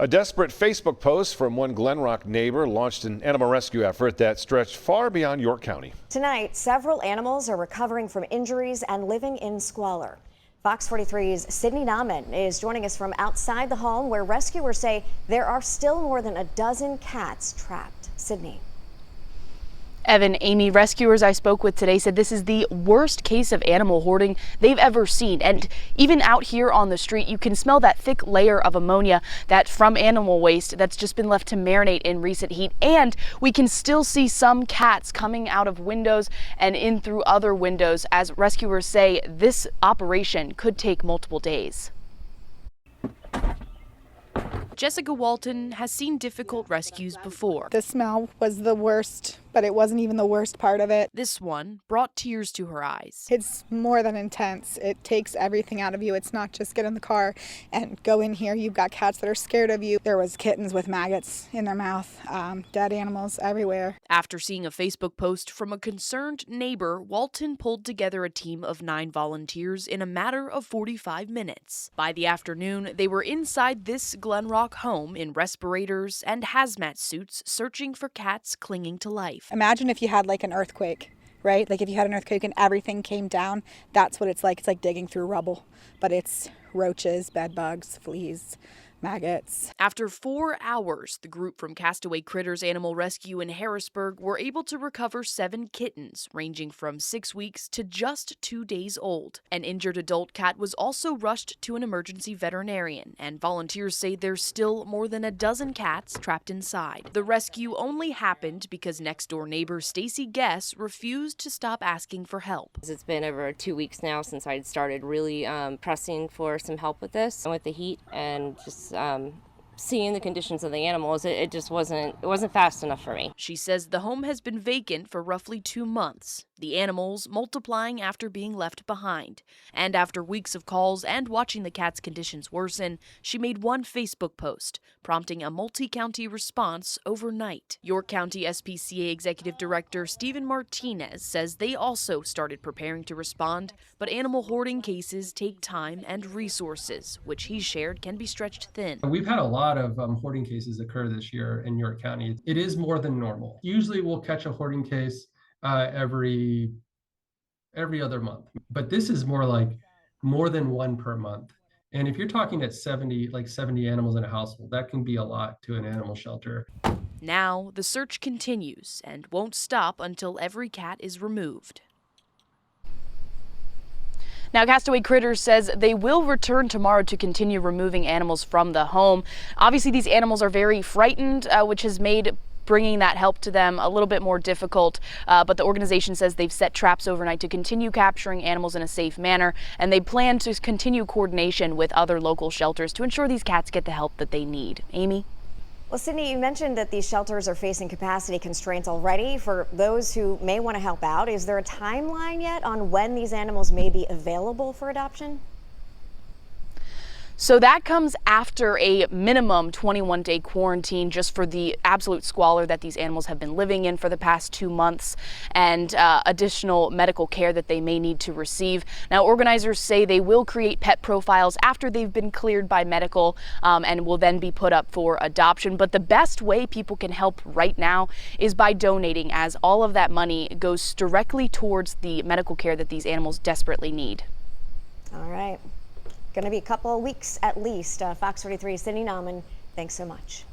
A desperate Facebook post from one Glen Rock neighbor launched an animal rescue effort that stretched far beyond York County. Tonight, several animals are recovering from injuries and living in squalor. Fox 43's Sydney Nahman is joining us from outside the home where rescuers say there are still more than a dozen cats trapped. Sydney. Evan, Amy, rescuers I spoke with today said this is the worst case of animal hoarding they've ever seen. And even out here on the street, you can smell that thick layer of ammonia that's from animal waste that's just been left to marinate in recent heat. And we can still see some cats coming out of windows and in through other windows. As rescuers say, this operation could take multiple days. Jessica Walton has seen difficult rescues before. The smell was the worst, but it wasn't even the worst part of it. This one brought tears to her eyes. It's more than intense. It takes everything out of you. It's not just get in the car and go in here. You've got cats that are scared of you. There was kittens with maggots in their mouth, dead animals everywhere. After seeing a Facebook post from a concerned neighbor, Walton pulled together a team of 9 volunteers in a matter of 45 minutes. By the afternoon, they were inside this Glen Rock home in respirators and hazmat suits, searching for cats clinging to life. Imagine if you had like an earthquake, right? Like if you had an earthquake and everything came down, that's what it's like. It's like digging through rubble, but it's roaches, bed bugs, fleas, maggots. After 4 hours, the group from Castaway Critters Animal Rescue in Harrisburg were able to recover 7 kittens, ranging from 6 weeks to just 2 days old. An injured adult cat was also rushed to an emergency veterinarian, and volunteers say there's still more than a dozen cats trapped inside. The rescue only happened because next-door neighbor Stacy Guess refused to stop asking for help. It's been over 2 weeks now since I started really pressing for some help with this, and with the heat and just seeing the conditions of the animals, it just wasn't fast enough for me. She says the home has been vacant for roughly 2 months, the animals multiplying after being left behind. And after weeks of calls and watching the cat's conditions worsen, she made one Facebook post, prompting a multi-county response overnight. York County SPCA Executive Director Stephen Martinez says they also started preparing to respond, but animal hoarding cases take time and resources, which he shared can be stretched thin. We've had a lot of hoarding cases occur this year in York County. It is more than normal. Usually we'll catch a hoarding case every other month, but this is more than one per month. And if you're talking at 70 animals in a household, that can be a lot to an animal shelter. Now the search continues and won't stop until every cat is removed. Now, Castaway Critters says they will return tomorrow to continue removing animals from the home. Obviously, these animals are very frightened, which has made bringing that help to them a little bit more difficult. But the organization says they've set traps overnight to continue capturing animals in a safe manner, and they plan to continue coordination with other local shelters to ensure these cats get the help that they need. Amy? Well, Sydney, you mentioned that these shelters are facing capacity constraints already. For those who may want to help out, is there a timeline yet on when these animals may be available for adoption? So that comes after a minimum 21-day quarantine just for the absolute squalor that these animals have been living in for the past 2 months, and additional medical care that they may need to receive. Now, organizers say they will create pet profiles after they've been cleared by medical and will then be put up for adoption. But the best way people can help right now is by donating, as all of that money goes directly towards the medical care that these animals desperately need. All right. Going to be a couple of weeks at least. Fox 43's Sydney Nahman, thanks so much.